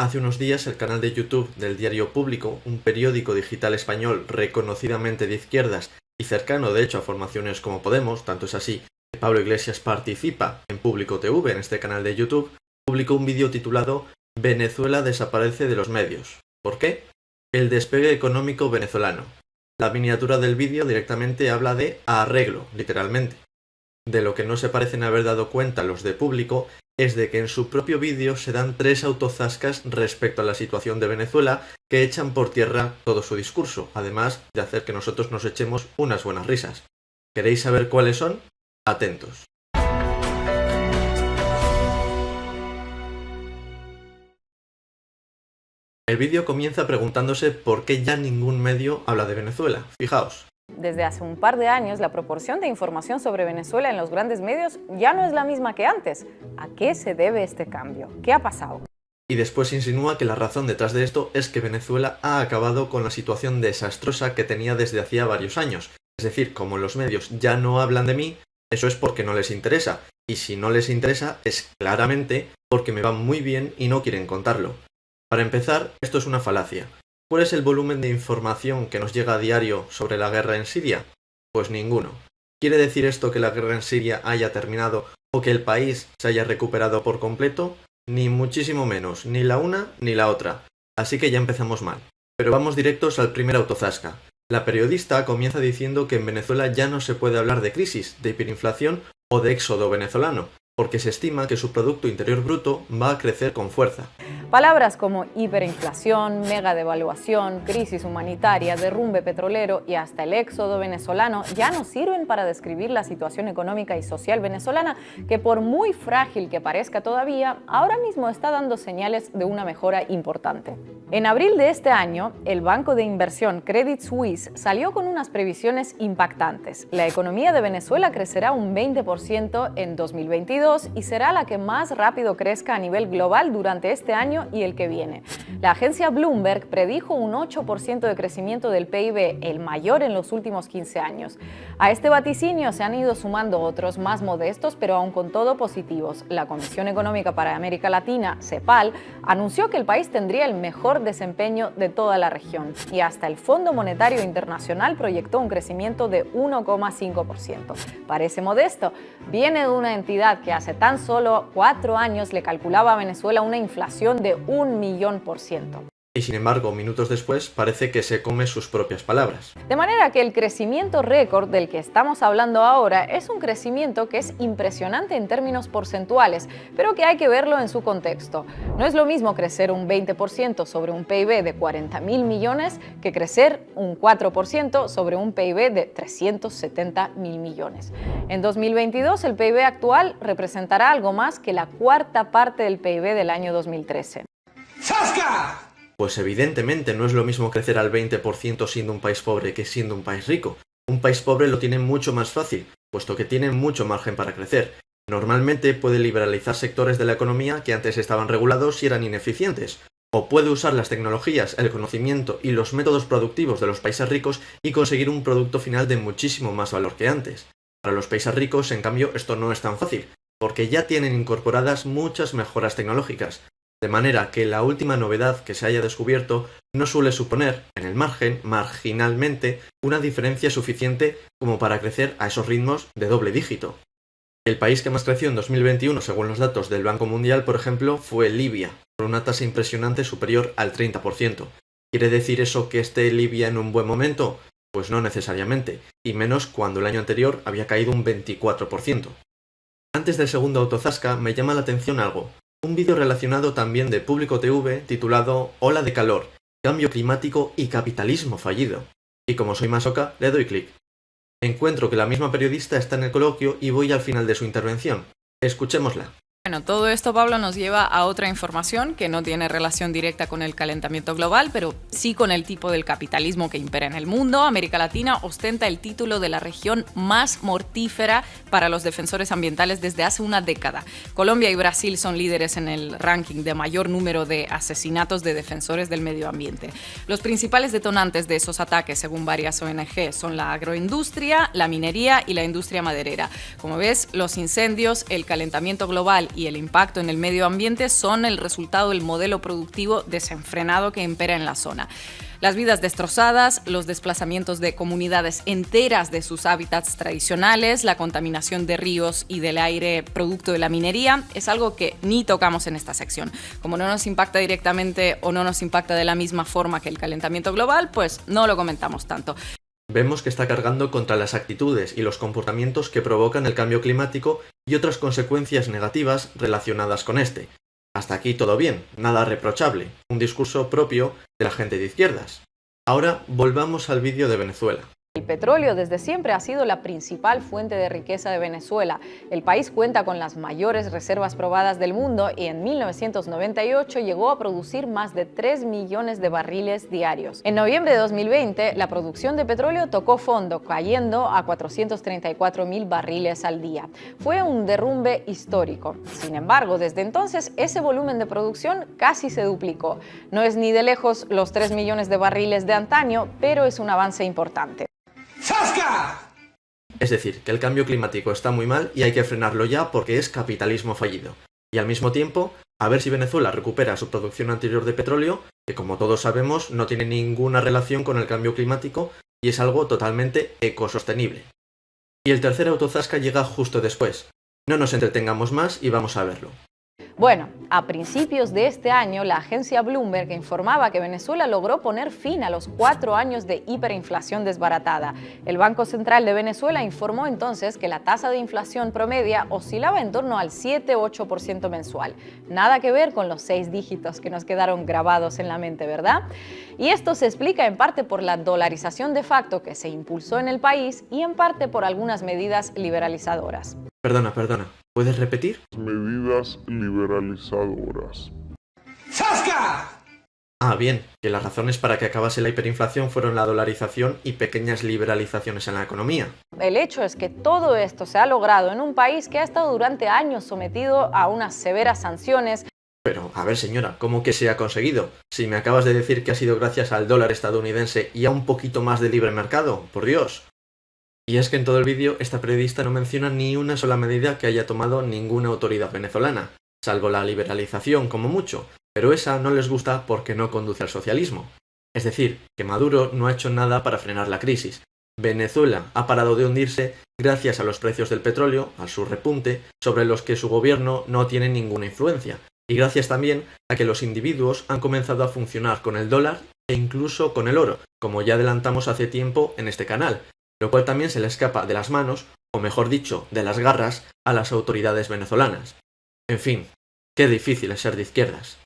Hace unos días el canal de YouTube del Diario Público, un periódico digital español reconocidamente de izquierdas y cercano de hecho a formaciones como Podemos, tanto es así que Pablo Iglesias participa en Público TV en este canal de YouTube, publicó un vídeo titulado Venezuela desaparece de los medios. ¿Por qué? El despegue económico venezolano. La miniatura del vídeo directamente habla de arreglo, literalmente. De lo que no se parecen haber dado cuenta los de Público es de que en su propio vídeo se dan 3 autozascas respecto a la situación de Venezuela que echan por tierra todo su discurso, además de hacer que nosotros nos echemos unas buenas risas. ¿Queréis saber cuáles son? Atentos. El vídeo comienza preguntándose por qué ya ningún medio habla de Venezuela. Fijaos. Desde hace un par de años, la proporción de información sobre Venezuela en los grandes medios ya no es la misma que antes. ¿A qué se debe este cambio? ¿Qué ha pasado? Y después insinúa que la razón detrás de esto es que Venezuela ha acabado con la situación desastrosa que tenía desde hacía varios años. Es decir, como los medios ya no hablan de mí, eso es porque no les interesa. Y si no les interesa, es claramente porque me va muy bien y no quieren contarlo. Para empezar, esto es una falacia. ¿Cuál es el volumen de información que nos llega a diario sobre la guerra en Siria? Pues ninguno. ¿Quiere decir esto que la guerra en Siria haya terminado o que el país se haya recuperado por completo? Ni muchísimo menos, ni la una ni la otra. Así que ya empezamos mal. Pero vamos directos al primer autozasca. La periodista comienza diciendo que en Venezuela ya no se puede hablar de crisis, de hiperinflación o de éxodo venezolano, porque se estima que su Producto Interior Bruto va a crecer con fuerza. Palabras como hiperinflación, mega devaluación, crisis humanitaria, derrumbe petrolero y hasta el éxodo venezolano ya no sirven para describir la situación económica y social venezolana que, por muy frágil que parezca todavía, ahora mismo está dando señales de una mejora importante. En abril de este año, el banco de inversión Credit Suisse salió con unas previsiones impactantes. La economía de Venezuela crecerá un 20% en 2022 y será la que más rápido crezca a nivel global durante este año y el que viene. La agencia Bloomberg predijo un 8% de crecimiento del PIB, el mayor en los últimos 15 años. A este vaticinio se han ido sumando otros más modestos, pero aún con todo positivos. La Comisión Económica para América Latina, CEPAL, anunció que el país tendría el mejor desempeño de toda la región y hasta el Fondo Monetario Internacional proyectó un crecimiento de 1,5%. Parece modesto. Viene de una entidad que hace tan solo 4 años le calculaba a Venezuela una inflación de 1.000.000%. Y sin embargo, minutos después, parece que se come sus propias palabras. De manera que el crecimiento récord del que estamos hablando ahora es un crecimiento que es impresionante en términos porcentuales, pero que hay que verlo en su contexto. No es lo mismo crecer un 20% sobre un PIB de 40.000 millones que crecer un 4% sobre un PIB de 370.000 millones. En 2022, el PIB actual representará algo más que la cuarta parte del PIB del año 2013. ¡Zasca! Pues evidentemente no es lo mismo crecer al 20% siendo un país pobre que siendo un país rico. Un país pobre lo tiene mucho más fácil, puesto que tiene mucho margen para crecer. Normalmente puede liberalizar sectores de la economía que antes estaban regulados y eran ineficientes. O puede usar las tecnologías, el conocimiento y los métodos productivos de los países ricos y conseguir un producto final de muchísimo más valor que antes. Para los países ricos, en cambio, esto no es tan fácil, porque ya tienen incorporadas muchas mejoras tecnológicas. De manera que la última novedad que se haya descubierto no suele suponer, en el margen, marginalmente, una diferencia suficiente como para crecer a esos ritmos de doble dígito. El país que más creció en 2021, según los datos del Banco Mundial, por ejemplo, fue Libia, con una tasa impresionante superior al 30%. ¿Quiere decir eso que esté Libia en un buen momento? Pues no necesariamente, y menos cuando el año anterior había caído un 24%. Antes del segundo autozasca me llama la atención algo. Un vídeo relacionado también de Público TV titulado Ola de calor, cambio climático y capitalismo fallido. Y como soy masoca, le doy clic. Encuentro que la misma periodista está en el coloquio y voy al final de su intervención. Escuchémosla. Bueno, todo esto, Pablo, nos lleva a otra información que no tiene relación directa con el calentamiento global, pero sí con el tipo del capitalismo que impera en el mundo. América Latina ostenta el título de la región más mortífera para los defensores ambientales desde hace una década. Colombia y Brasil son líderes en el ranking de mayor número de asesinatos de defensores del medio ambiente. Los principales detonantes de esos ataques, según varias ONG, son la agroindustria, la minería y la industria maderera. Como ves, los incendios, el calentamiento global y el impacto en el medio ambiente son el resultado del modelo productivo desenfrenado que impera en la zona. Las vidas destrozadas, los desplazamientos de comunidades enteras de sus hábitats tradicionales, la contaminación de ríos y del aire producto de la minería, es algo que ni tocamos en esta sección. Como no nos impacta directamente o no nos impacta de la misma forma que el calentamiento global, pues no lo comentamos tanto. Vemos que está cargando contra las actitudes y los comportamientos que provocan el cambio climático y otras consecuencias negativas relacionadas con este. Hasta aquí todo bien, nada reprochable, un discurso propio de la gente de izquierdas. Ahora volvamos al vídeo de Venezuela. El petróleo desde siempre ha sido la principal fuente de riqueza de Venezuela. El país cuenta con las mayores reservas probadas del mundo y en 1998 llegó a producir más de 3 millones de barriles diarios. En noviembre de 2020, la producción de petróleo tocó fondo, cayendo a 434.000 barriles al día. Fue un derrumbe histórico. Sin embargo, desde entonces, ese volumen de producción casi se duplicó. No es ni de lejos los 3 millones de barriles de antaño, pero es un avance importante. Es decir, que el cambio climático está muy mal y hay que frenarlo ya porque es capitalismo fallido. Y al mismo tiempo, a ver si Venezuela recupera su producción anterior de petróleo, que como todos sabemos no tiene ninguna relación con el cambio climático y es algo totalmente ecosostenible. Y el tercer autozasca llega justo después. No nos entretengamos más y vamos a verlo. Bueno, a principios de este año, la agencia Bloomberg informaba que Venezuela logró poner fin a los 4 años de hiperinflación desbaratada. El Banco Central de Venezuela informó entonces que la tasa de inflación promedia oscilaba en torno al 7-8% mensual. Nada que ver con los 6 dígitos que nos quedaron grabados en la mente, ¿verdad? Y esto se explica en parte por la dolarización de facto que se impulsó en el país y en parte por algunas medidas liberalizadoras. Perdona, ¿puedes repetir? Medidas liberalizadoras. Ah, bien, que las razones para que acabase la hiperinflación fueron la dolarización y pequeñas liberalizaciones en la economía. El hecho es que todo esto se ha logrado en un país que ha estado durante años sometido a unas severas sanciones. Pero, a ver señora, ¿cómo que se ha conseguido? Si me acabas de decir que ha sido gracias al dólar estadounidense y a un poquito más de libre mercado, por Dios. Y es que en todo el vídeo esta periodista no menciona ni una sola medida que haya tomado ninguna autoridad venezolana, salvo la liberalización como mucho, pero esa no les gusta porque no conduce al socialismo. Es decir, que Maduro no ha hecho nada para frenar la crisis. Venezuela ha parado de hundirse gracias a los precios del petróleo, a su repunte, sobre los que su gobierno no tiene ninguna influencia, y gracias también a que los individuos han comenzado a funcionar con el dólar e incluso con el oro, como ya adelantamos hace tiempo en este canal, lo cual también se le escapa de las manos, o mejor dicho, de las garras, a las autoridades venezolanas. En fin, qué difícil es ser de izquierdas.